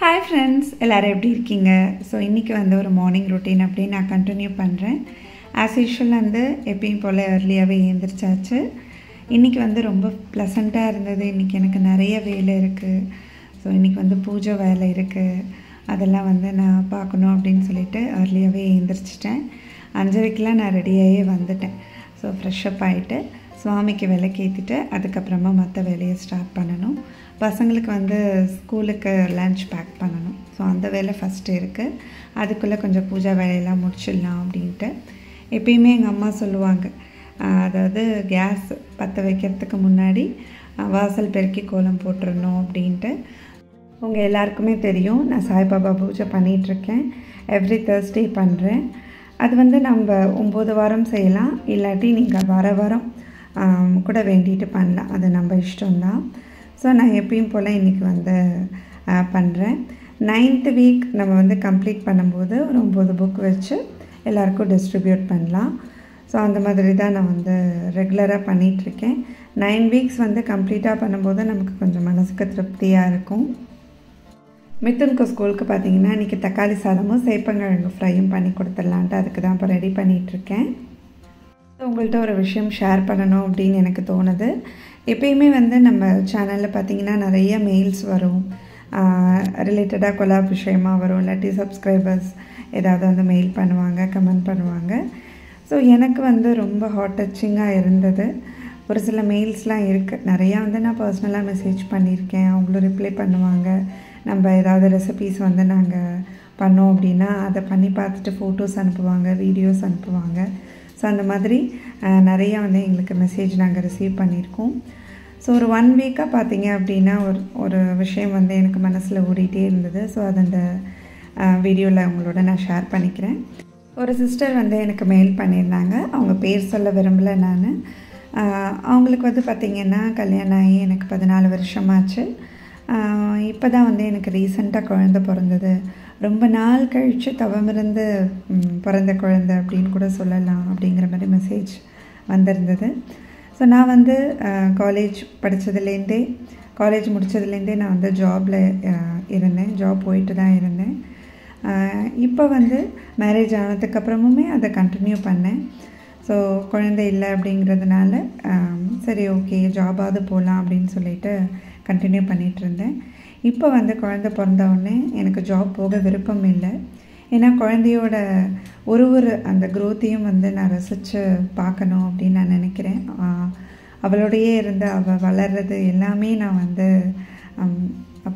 Hi friends, எல்லாரும் எப்படி இருக்கீங்க? ஸோ இன்றைக்கி வந்து ஒரு மார்னிங் ரொட்டீன் அப்படி நான் கண்டினியூ பண்ணுறேன். ஆஸ் யூஷுவல் வந்து எப்பயும் போல் ஏர்லியாகவே எழுந்திரிச்சாச்சு. இன்றைக்கி வந்து ரொம்ப ப்ளசண்ட்டாக இருந்தது. இன்றைக்கி எனக்கு நிறைய வேலை இருக்குது. ஸோ இன்றைக்கி வந்து பூஜை வேலை இருக்குது. அதெல்லாம் வந்து நான் பார்க்கணும் அப்படின்னு சொல்லிட்டு ஏர்லியாகவே எழுந்திரிச்சிட்டேன். 5:30க்கெலாம் நான் ரெடியாகவே வந்துட்டேன். ஸோ ஃப்ரெஷ்அப் ஆகிட்டு சுவாமிக்கு விளக்கேற்றிட்டு அதுக்கப்புறமா மற்ற வேலையை ஸ்டார்ட் பண்ணணும். பசங்களுக்கு வந்து ஸ்கூலுக்கு லன்ச் பேக் பண்ணணும். ஸோ அந்த வேலை ஃபஸ்ட்டு இருக்குது. அதுக்குள்ளே கொஞ்சம் பூஜா வேலையெல்லாம் முடிச்சிடலாம் அப்படின்ட்டு. எப்பயுமே எங்கள் அம்மா சொல்லுவாங்க, அதாவது கேஸ் பற்ற வைக்கிறதுக்கு முன்னாடி வாசல் பெருக்கி கோலம் போட்டுடணும் அப்படின்ட்டு. உங்கள் எல்லாருக்குமே தெரியும், நான் சாய்பாபா பூஜை பண்ணிகிட்ருக்கேன். எவ்ரி Thursday பண்ணுறேன். அது வந்து நம்ம 9 வாரம் செய்யலாம், இல்லாட்டி நீங்கள் வாரம் கூட வேண்டிட்டு பண்ணலாம். அது நம்ம இஷ்டம்தான். ஸோ நான் எப்பயும் போல் இன்றைக்கி வந்து பண்ணுறேன். 9th வீக் நம்ம வந்து கம்ப்ளீட் பண்ணும்போது ஒரு 9 புக் வச்சு எல்லாேருக்கும் டிஸ்ட்ரிபியூட் பண்ணலாம். ஸோ அந்த மாதிரி தான் நான் வந்து ரெகுலராக பண்ணிகிட்ருக்கேன். 9 வீக்ஸ் வந்து கம்ப்ளீட்டாக பண்ணும்போது நமக்கு கொஞ்சம் மனசுக்கு திருப்தியாக இருக்கும். மித்துனுக்கு ஸ்கூலுக்கு பார்த்திங்கன்னா இன்றைக்கி தக்காளி சாதமும் சேப்பங்கிழங்கு ஃப்ரையும் பண்ணி கொடுத்துடலான்ட்டு அதுக்கு தான் இப்போ ரெடி பண்ணிகிட்ருக்கேன். உங்கள்கிட்ட ஒரு விஷயம் ஷேர் பண்ணணும் அப்படின்னு எனக்கு தோணுது. எப்பயுமே வந்து நம்ம சேனலில் பார்த்திங்கன்னா நிறைய மெயில்ஸ் வரும், ரிலேட்டடாக கொலாப் விஷயமாக வரும், இல்லாட்டி சப்ஸ்கிரைபர்ஸ் ஏதாவது வந்து மெயில் பண்ணுவாங்க, கமெண்ட் பண்ணுவாங்க. ஸோ எனக்கு வந்து ரொம்ப ஹார்ட் டச்சிங்காக இருந்தது. ஒரு சில மெயில்ஸ்லாம் இருக்குது, நிறையா வந்து நான் பர்சனலாக மெசேஜ் பண்ணியிருக்கேன். அவங்களும் ரிப்ளை பண்ணுவாங்க. நம்ம ஏதாவது ரெசிபீஸ் வந்து நாங்கள் பண்ணோம் அப்படின்னா அதை பண்ணி பார்த்துட்டு ஃபோட்டோஸ் அனுப்புவாங்க, வீடியோஸ் அனுப்புவாங்க. ஸோ அந்த மாதிரி நிறையா வந்து எங்களுக்கு மெசேஜ் நாங்கள் ரிசீவ் பண்ணியிருக்கோம். ஸோ ஒரு 1 வீக்காக பார்த்தீங்க அப்படின்னா ஒரு விஷயம் வந்து எனக்கு மனசில் ஓடிட்டே இருந்தது. ஸோ அது அந்த வீடியோவில் அவங்களோட நான் ஷேர் பண்ணிக்கிறேன். ஒரு சிஸ்டர் வந்து எனக்கு மெயில் பண்ணியிருந்தாங்க. அவங்க பேர் சொல்ல விரும்பலை நான். அவங்களுக்கு வந்து பார்த்திங்கன்னா கல்யாணம் ஆகி எனக்கு 14 வருஷமாச்சு. இப்போ தான் வந்து எனக்கு ரீசெண்டாக குழந்தை பிறந்தது. ரொம்ப நாள் கழித்து தவமிருந்து பிறந்த குழந்தை அப்படின்னு கூட சொல்லலாம் அப்படிங்கிற மாதிரி மெசேஜ் வந்திருந்தது. ஸோ நான் வந்து காலேஜ் முடித்ததுலேருந்தே நான் வந்து ஜாபில் இருந்தேன். ஜாப் போயிட்டு தான் இருந்தேன். இப்போ வந்து மேரேஜ் ஆனதுக்கப்புறமுமே அதை கண்டினியூ பண்ணேன். ஸோ குழந்தை இல்லை அப்படிங்கிறதுனால சரி ஓகே ஜாபாவது போகலாம் அப்படின்னு சொல்லிட்டு கண்டினியூ பண்ணிகிட்டு இருந்தேன். இப்போ வந்து குழந்தை பிறந்தவுடனே எனக்கு ஜாப் போக விருப்பம் இல்லை. ஏன்னா குழந்தையோட ஒரு அந்த க்ரோத்தையும் வந்து நான் ரசித்து பார்க்கணும் அப்படின்னு நான் நினைக்கிறேன். அவளோடையே இருந்து அவள் வளர்கிறது எல்லாமே நான் வந்து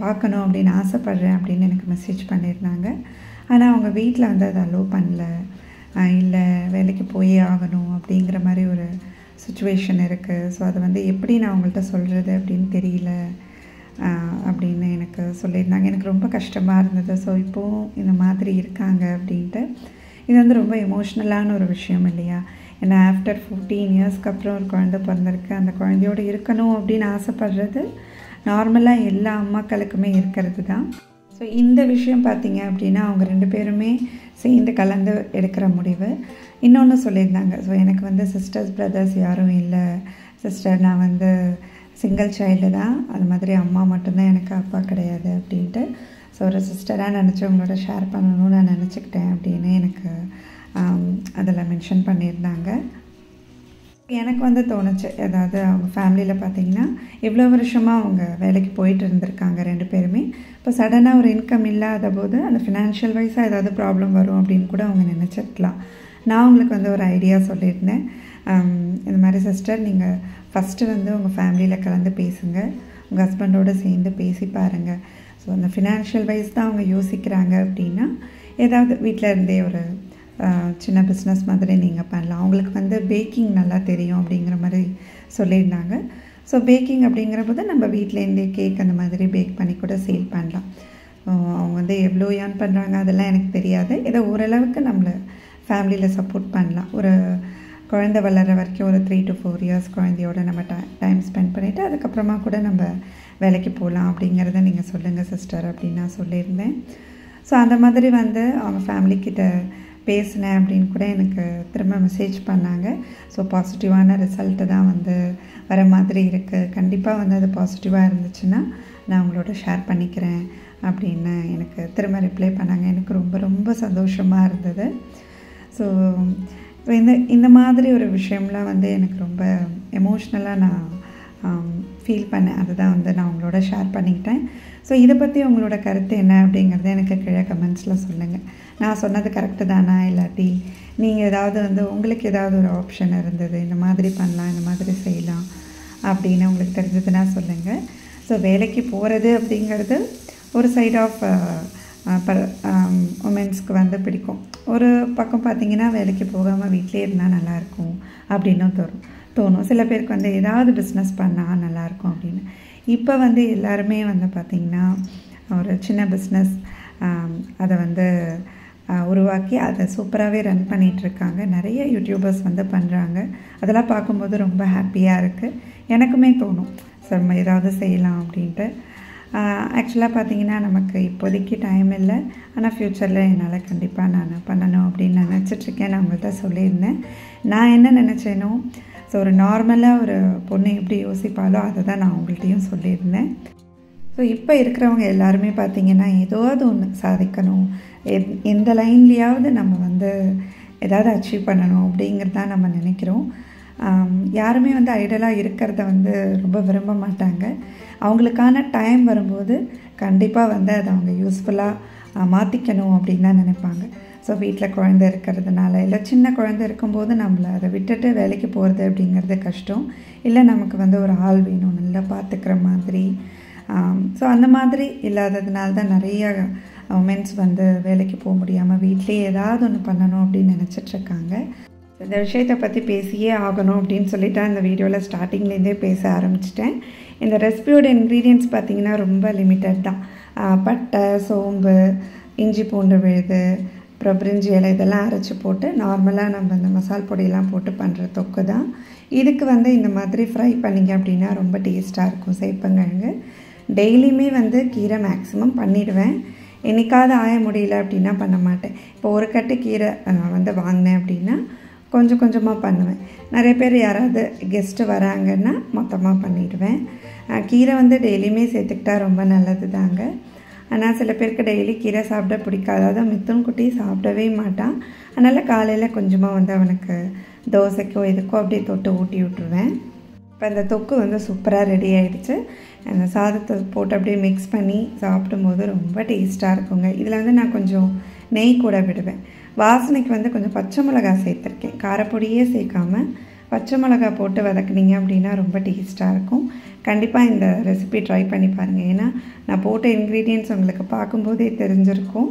பார்க்கணும் அப்படின்னு ஆசைப்பட்றேன் அப்படின்னு எனக்கு மெசேஜ் பண்ணியிருந்தாங்க. ஆனால் அவங்க வீட்டில் வந்து அதை அலோவ் பண்ணல. இல்லை வேலைக்கு போயே ஆகணும் அப்படிங்கிற மாதிரி ஒரு சுச்சுவேஷன் இருக்குது. ஸோ அதை வந்து எப்படி நான் அவங்கள்ட்ட சொல்கிறது அப்படின்னு தெரியல அப்படின்னு எனக்கு சொல்லியிருந்தாங்க. எனக்கு ரொம்ப கஷ்டமாக இருந்தது. ஸோ இப்போவும் இந்த மாதிரி இருக்காங்க அப்படின்ட்டு. இது வந்து ரொம்ப எமோஷ்னலான ஒரு விஷயம் இல்லையா? ஏன்னா ஆஃப்டர் 14 இயர்ஸ்க்கு அப்புறம் ஒரு குழந்தை பிறந்திருக்கு. அந்த குழந்தையோடு இருக்கணும் அப்படின்னு ஆசைப்படுறது நார்மலாக எல்லா அம்மாக்களுக்குமே இருக்கிறது தான். ஸோ இந்த விஷயம் பார்த்திங்க அப்படின்னா அவங்க 2 பேருமே சேர்ந்து கலந்து எடுக்கிற முடிவு. இன்னொன்று சொல்லியிருந்தாங்க, ஸோ எனக்கு வந்து சிஸ்டர்ஸ் பிரதர்ஸ் யாரும் இல்லை சிஸ்டர், நான் வந்து சிங்கிள் சைல்டு தான், அது மாதிரி அம்மா மட்டும்தான் எனக்கு, அப்பா கிடையாது அப்படின்ட்டு. ஸோ ஒரு சிஸ்டராக நினச்சி உங்களோட ஷேர் பண்ணணும்னு நான் நினச்சிக்கிட்டேன் அப்படின்னு எனக்கு அதில் மென்ஷன் பண்ணியிருந்தாங்க. எனக்கு வந்து தோணுச்சு, அதாவது அவங்க ஃபேமிலியில் பார்த்திங்கன்னா இவ்வளோ வருஷமாக அவங்க வேலைக்கு போயிட்டு இருந்திருக்காங்க 2 பேருமே. இப்போ சடனாக ஒரு இன்கம் இல்லாத போது அந்த ஃபினான்ஷியல் வைஸாக ஏதாவது ப்ராப்ளம் வரும் அப்படின்னு கூட அவங்க நினச்சிருக்கலாம். நான் அவங்களுக்கு வந்து ஒரு ஐடியா சொல்லியிருந்தேன். இந்த மாதிரி சிஸ்டர், நீங்கள் ஃபஸ்ட்டு வந்து உங்கள் ஃபேமிலியில் கலந்து பேசுங்க, உங்கள் ஹஸ்பண்டோடு சேர்ந்து பேசி பாருங்கள். ஸோ அந்த ஃபினான்ஷியல் வைஸ் தான் அவங்க யோசிக்கிறாங்க அப்படின்னா ஏதாவது வீட்டில் இருந்தே ஒரு சின்ன பிஸ்னஸ் மாதிரி நீங்கள் பண்ணலாம். அவங்களுக்கு வந்து பேக்கிங் நல்லா தெரியும் அப்படிங்கிற மாதிரி சொல்லியிருந்தாங்க. ஸோ பேக்கிங் அப்படிங்கிற போது நம்ம வீட்டிலேருந்தே கேக் அந்த மாதிரி பேக் பண்ணி கூட சேல் பண்ணலாம். அவங்க வந்து எவ்வளோ ஏர்ன் பண்ணுறாங்க அதெல்லாம் எனக்கு தெரியாது. ஏதோ ஓரளவுக்கு நம்மளை ஃபேமிலியில் சப்போர்ட் பண்ணலாம். ஒரு குழந்தை வளர்கிற வரைக்கும் ஒரு 3 to 4 இயர்ஸ் குழந்தையோட நம்ம டைம் ஸ்பெண்ட் பண்ணிவிட்டு அதுக்கப்புறமா கூட நம்ம வேலைக்கு போகலாம் அப்படிங்கிறத நீங்கள் சொல்லுங்கள் சிஸ்டர் அப்படின்னு நான் சொல்லியிருந்தேன். ஸோ அந்த மாதிரி வந்து அவங்க ஃபேமிலிக்கிட்ட பேசினேன் அப்படின்னு கூட எனக்கு திரும்ப மெசேஜ் பண்ணாங்க. ஸோ பாசிட்டிவான ரிசல்ட்டு தான் வந்து வர மாதிரி இருக்குது. கண்டிப்பாக வந்து அது பாசிட்டிவாக இருந்துச்சுன்னா நான் உங்களோட ஷேர் பண்ணிக்கிறேன் அப்படின்னு எனக்கு திரும்ப ரிப்ளை பண்ணாங்க. எனக்கு ரொம்ப ரொம்ப சந்தோஷமாக இருந்தது. ஸோ இந்த மாதிரி ஒரு விஷயம்லாம் வந்து எனக்கு ரொம்ப எமோஷ்னலாக நான் ஃபீல் பண்ணேன். அதுதான் வந்து நான் உங்களோட ஷேர் பண்ணிக்கிட்டேன். ஸோ இதை பற்றி உங்களோட கருத்து என்ன அப்படிங்கிறத எனக்கு கீழே கமெண்ட்ஸில் சொல்லுங்கள். நான் சொன்னது கரெக்டு தானா, இல்லாட்டி நீங்கள் ஏதாவது வந்து உங்களுக்கு ஏதாவது ஒரு ஆப்ஷன் இருந்தது, இந்த மாதிரி பண்ணலாம், இந்த மாதிரி செய்யலாம் அப்படின்னு உங்களுக்கு தெரிஞ்சதுன்னா சொல்லுங்கள். ஸோ வேலைக்கு போகிறது அப்படிங்கிறது ஒரு சைட் ஆஃப் உமன்ஸ்க்கு வந்து பிடிக்கும். ஒரு பக்கம் பார்த்திங்கன்னா வேலைக்கு போகாமல் வீட்டிலே இருந்தால் நல்லாயிருக்கும் அப்படின்னும் தோணும். சில பேருக்கு வந்து ஏதாவது பிஸ்னஸ் பண்ணால் நல்லாயிருக்கும் அப்படின்னு. இப்போ வந்து எல்லாருமே வந்து பார்த்திங்கன்னா ஒரு சின்ன பிஸ்னஸ் அதை வந்து உருவாக்கி அதை சூப்பராகவே ரன் பண்ணிகிட்ருக்காங்க. நிறைய யூடியூபர்ஸ் வந்து பண்ணுறாங்க. அதெல்லாம் பார்க்கும்போது ரொம்ப ஹாப்பியாக இருக்குது. எனக்குமே தோணும் சார் நம்ம ஏதாவது செய்யலாம் அப்படின்ட்டு. ஆக்சுவலாக பார்த்திங்கன்னா நமக்கு இப்போதைக்கு டைம் இல்லை, ஆனால் ஃப்யூச்சரில் என்னால் கண்டிப்பாக நான் பண்ணணும் அப்படின்னு நினச்சிட்ருக்கேன். நான் உங்கள்கிட்ட சொல்லியிருந்தேன். நான் என்ன நினச்சேனோ, ஸோ ஒரு நார்மலாக ஒரு பொண்ணு எப்படி யோசிப்பாலோ அதை தான் நான் உங்கள்கிட்டையும் சொல்லியிருந்தேன். ஸோ இப்போ இருக்கிறவங்க எல்லாருமே பார்த்திங்கன்னா ஏதாவது ஒன்று சாதிக்கணும், எந்த லைன்லேயாவது நம்ம வந்து ஏதாவது அச்சீவ் பண்ணணும் அப்படிங்கிறது தான் நம்ம நினைக்கிறோம். யாருமே வந்து ஐடலாக இருக்கிறத வந்து ரொம்ப விரும்ப மாட்டாங்க. அவங்களுக்கான டைம் வரும்போது கண்டிப்பாக வந்து அதை அவங்க யூஸ்ஃபுல்லாக மாற்றிக்கணும் அப்படின்னு தான் நினைப்பாங்க. ஸோ வீட்டில் குழந்தை இருக்கிறதுனால, இல்லை சின்ன குழந்தை இருக்கும்போது நம்மளை அதை விட்டுட்டு வேலைக்கு போகிறது அப்படிங்கிறது கஷ்டம். இல்லை நமக்கு வந்து ஒரு ஆள் வேணும் நல்லா பார்த்துக்கிற மாதிரி. ஸோ அந்த மாதிரி இல்லாததுனால தான் நிறைய உமன்ஸ் வந்து வேலைக்கு போக முடியாமல் வீட்லேயே ஏதாவது ஒன்று பண்ணணும் அப்படின்னு நினச்சிட்ருக்காங்க. இந்த விஷயத்தை பற்றி பேசியே ஆகணும் அப்படின்னு சொல்லிட்டு இந்த வீடியோவில் ஸ்டார்டிங்லேருந்தே பேச ஆரம்பிச்சிட்டேன். இந்த ரெசிபியோட இன்க்ரீடியன்ட்ஸ் பார்த்திங்கன்னா ரொம்ப லிமிட்டட் தான். பட்டை, சோம்பு, இஞ்சி பூண்டு விழுது, அப்புறம் பிரிஞ்சி இலை இதெல்லாம் அரைச்சி போட்டு நார்மலாக நம்ம இந்த மசால் பொடியெல்லாம் போட்டு பண்ணுற தொக்கு தான். இதுக்கு வந்து இந்த மாதிரி ஃப்ரை பண்ணிங்க அப்படின்னா ரொம்ப டேஸ்ட்டாக இருக்கும் சேப்பங்கிழங்கு. டெய்லியுமே வந்து கீரை மேக்ஸிமம் பண்ணிவிடுவேன். என்றைக்காவது ஆய முடியல அப்படின்னா பண்ண மாட்டேன். இப்போ ஒரு கட்டு கீரை வந்து வாங்கினேன் அப்படின்னா கொஞ்சம் கொஞ்சமாக பண்ணுவேன். நிறைய பேர் யாராவது கெஸ்ட்டு வராங்கன்னா மொத்தமாக பண்ணிவிடுவேன். கீரை வந்து டெய்லியுமே சேர்த்துக்கிட்டா ரொம்ப நல்லது தாங்க. ஆனால் சில பேருக்கு டெய்லி கீரை சாப்பிட பிடிக்காது. அதாவது மித்துன் குட்டி சாப்பிடவே மாட்டான். அதனால் காலையில் கொஞ்சமாக வந்து அவனுக்கு தோசைக்கோ இதுக்கோ அப்படியே தொட்டு ஊட்டி விட்டுருவேன். இப்போ அந்த தொக்கு வந்து சூப்பராக ரெடி ஆகிடுச்சு. அந்த சாதத்தை போட்டு அப்படியே மிக்ஸ் பண்ணி சாப்பிடும்போது ரொம்ப டேஸ்ட்டாக இருக்குங்க. இதில் வந்து நான் கொஞ்சம் நெய் கூட விடுவேன். வாசனைக்கு வந்து கொஞ்சம் பச்சை மிளகா சேர்த்துருக்கேன். காரப்பொடியே சேர்க்காமல் பச்சை மிளகா போட்டு வதக்குனீங்க அப்படின்னா ரொம்ப டேஸ்ட்டாக இருக்கும். கண்டிப்பாக இந்த ரெசிபி ட்ரை பண்ணி பாருங்கள். ஏன்னா நான் போட்ட இன்க்ரீடியன்ட்ஸ் உங்களுக்கு பார்க்கும்போதே தெரிஞ்சிருக்கும்.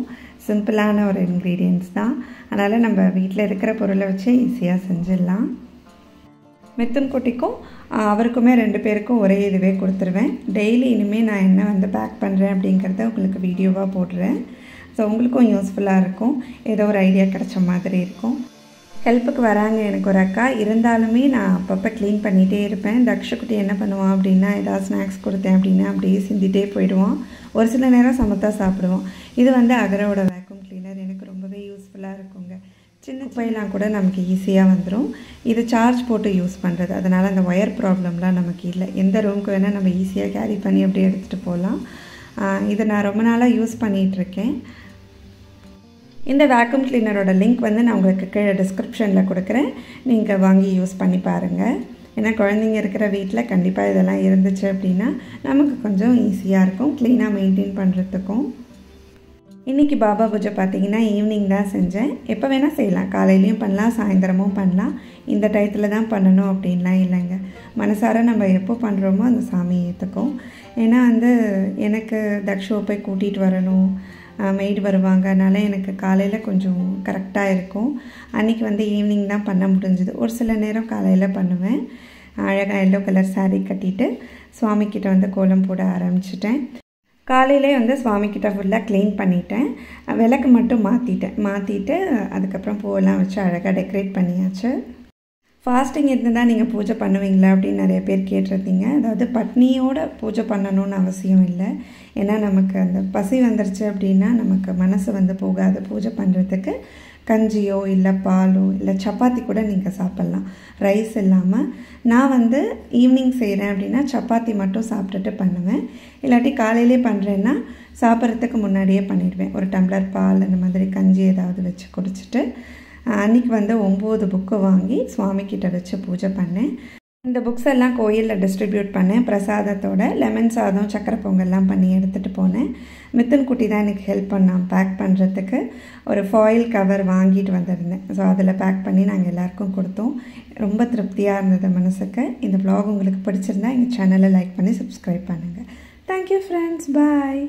சிம்பிளான ஒரு இன்க்ரீடியன்ட்ஸ் தான். அதனால் நம்ம வீட்டில் இருக்கிற பொருளை வச்சு ஈஸியாக செஞ்சிடலாம். மித்துன் குட்டிக்கும் அவருக்குமே 2 பேருக்கும் ஒரே இதுவே கொடுத்துருவேன். டெய்லி இனிமேல் நான் என்ன வந்து பேக் பண்ணுறேன் அப்படிங்கிறத உங்களுக்கு வீடியோவாக போடுறேன். ஸோ உங்களுக்கும் யூஸ்ஃபுல்லாக இருக்கும். ஏதோ ஒரு ஐடியா கிடைச்ச மாதிரி இருக்கும். ஹெல்ப்புக்கு வராங்க எனக்கு ஒரு அக்கா. இருந்தாலுமே நான் அப்பப்போ க்ளீன் பண்ணிகிட்டே இருப்பேன். தக்ஷகுட்டி என்ன பண்ணுவான் அப்படின்னா ஏதாவது ஸ்நாக்ஸ் கொடுத்தேன் அப்படின்னா அப்படியே சிந்திகிட்டே போயிடுவான். ஒரு சில நேரம் சமத்தா சாப்பிடுவான். இது வந்து அகரோட வேக்யூம் கிளீனர் எனக்கு ரொம்பவே யூஸ்ஃபுல்லாக இருக்குங்க. சின்ன குப்பையெல்லாம் கூட நமக்கு ஈஸியாக வந்துடும். இது சார்ஜ் போட்டு யூஸ் பண்ணுறது, அதனால் அந்த ஒயர் ப்ராப்ளம்லாம் நமக்கு இல்லை. எந்த ரூமுக்கு வேணால் நம்ம ஈஸியாக கேரி பண்ணி அப்படியே எடுத்துகிட்டு போகலாம். இதை நான் ரொம்ப நாளாக யூஸ் பண்ணிகிட்ருக்கேன். இந்த வேக்யூம் கிளீனரோட லிங்க் வந்து நான் உங்களுக்கு கீழே டிஸ்கிரிப்ஷனில் கொடுக்குறேன். நீங்கள் வாங்கி யூஸ் பண்ணி பாருங்கள். ஏன்னா குழந்தைங்க இருக்கிற வீட்டில் கண்டிப்பாக இதெல்லாம் இருந்துச்சு அப்படின்னா நமக்கு கொஞ்சம் ஈஸியாக இருக்கும் க்ளீனாக மெயின்டைன் பண்ணுறதுக்கும். இன்றைக்கி பாபா பூஜை பார்த்திங்கன்னா ஈவினிங் தான் செஞ்சேன். எப்போ வேணால் செய்யலாம். காலையிலையும் பண்ணலாம், சாயந்தரமும் பண்ணலாம். இந்த டயத்தில் தான் பண்ணணும் அப்படின்லாம் இல்லைங்க. மனசார நம்ம எப்போ பண்ணுறோமோ அந்த சாமி ஏற்றுக்கும். ஏன்னா வந்து எனக்கு தக்ஷுவை போய் கூட்டிகிட்டு வரணும், மெய்டு வருவாங்க. அதனால் எனக்கு காலையில் கொஞ்சம் கரெக்டாக இருக்கும். அன்றைக்கி வந்து ஈவினிங் தான் பண்ண முடிஞ்சுது. ஒரு சில நேரம் காலையில் பண்ணுவேன். அழகாக எல்லோ கலர் சாரீ கட்டிட்டு சுவாமிக்கிட்ட வந்து கோலம் போட ஆரம்பிச்சிட்டேன். காலையிலே வந்து சுவாமிக்கிட்ட ஃபுல்லாக க்ளீன் பண்ணிட்டேன். விளக்கு மட்டும் மாற்றிட்டு அதுக்கப்புறம் பூவெல்லாம் வச்சு அழகாக டெக்கரேட் பண்ணியாச்சு. ஃபாஸ்டிங் இருந்தால் நீங்கள் பூஜை பண்ணுவீங்களா அப்படின்னு நிறைய பேர் கேட்டிருந்தீங்க. அதாவது பட்னியோட பூஜை பண்ணணும்னு அவசியம் இல்லை. ஏன்னா நமக்கு அந்த பசி வந்துருச்சு அப்படின்னா நமக்கு மனசு வந்து போகாது பூஜை பண்ணுறதுக்கு. கஞ்சியோ இல்லை பாலோ இல்லை சப்பாத்தி கூட நீங்கள் சாப்பிட்லாம், ரைஸ் இல்லாமல். நான் வந்து ஈவினிங் செய்கிறேன் அப்படின்னா சப்பாத்தி மட்டும் சாப்பிட்டுட்டு பண்ணுவேன். இல்லாட்டி காலையிலே பண்ணுறேன்னா சாப்பிட்றதுக்கு முன்னாடியே பண்ணிடுவேன். ஒரு டம்ளர் பால் அந்த மாதிரி கஞ்சி ஏதாவது வச்சு குடிச்சிட்டு அன்றைக்கி வந்து 9 புக்கு வாங்கி சுவாமிக்கிட்ட வச்சு பூஜை பண்ணேன். இந்த புக்ஸ் எல்லாம் கோயிலில் டிஸ்ட்ரிபியூட் பண்ணேன். பிரசாதத்தோட லெமன் சாதம் சக்கரை பொங்கல்லாம் பண்ணி எடுத்துகிட்டு போனேன். மித்தன் குட்டி தான் எனக்கு ஹெல்ப் பண்ணான் பேக் பண்ணுறதுக்கு. ஒரு ஃபாயில் கவர் வாங்கிட்டு வந்திருந்தேன். ஸோ அதில் பேக் பண்ணி நாங்கள் எல்லாேருக்கும் கொடுத்தோம். ரொம்ப திருப்தியாக இருந்தது மனசுக்கு. இந்த vlog உங்களுக்கு பிடிச்சிருந்தா எங்கள் சேனலை லைக் பண்ணி சப்ஸ்கிரைப் பண்ணுங்கள். தேங்க்யூ ஃப்ரெண்ட்ஸ், பாய்.